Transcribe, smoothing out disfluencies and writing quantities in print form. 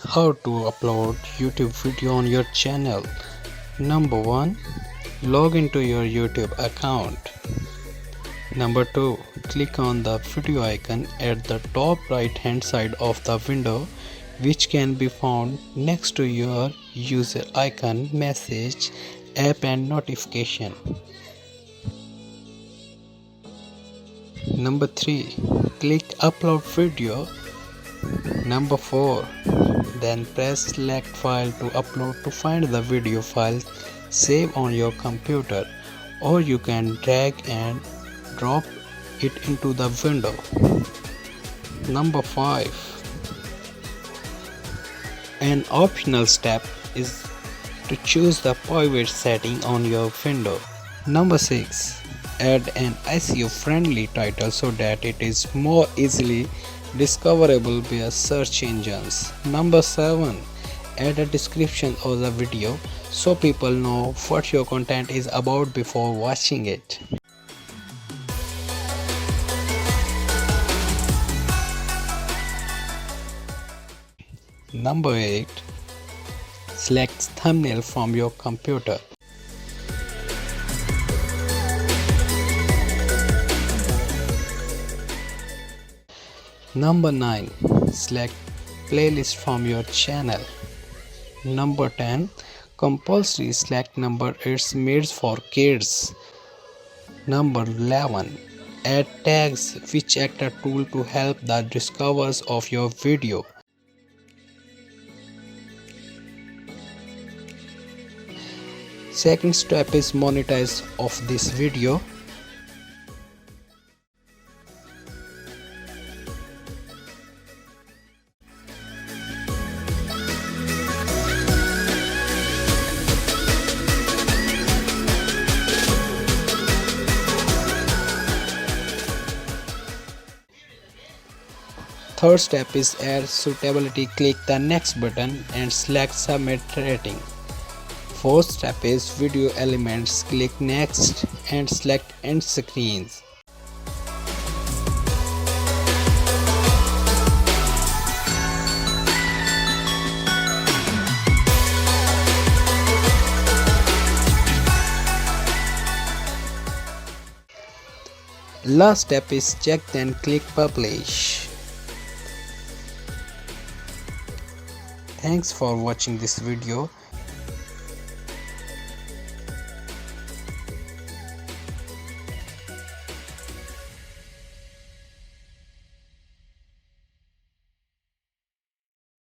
How to upload YouTube video on your channel. Number 1. Log into your YouTube account. Number 2. Click on the video icon at the top right hand side of the window, which can be found next to your user icon, message, app and notification. Number 3. Click upload video. Number 4. Then press select file to upload to find the video file save on your computer, or you can drag and drop it into the window. Number 5. An optional step is to choose the private setting on your window. Number 6. Add an SEO friendly title so that it is more easily discoverable by search engines. Number 7. Add a description of the video so people know what your content is about before watching it. Number 8. Select thumbnail from your computer. Number 9. Select playlist from your channel. Number 10. Compulsory select number it's made for kids. Number 11. Add tags which act a tool to help the discoverers of your video. Second step is monetize of this video. Third step is add suitability. Click the next button and select submit rating. Fourth step is video elements. Click next and select end screens. Last step is check then click publish. Thanks for watching this video.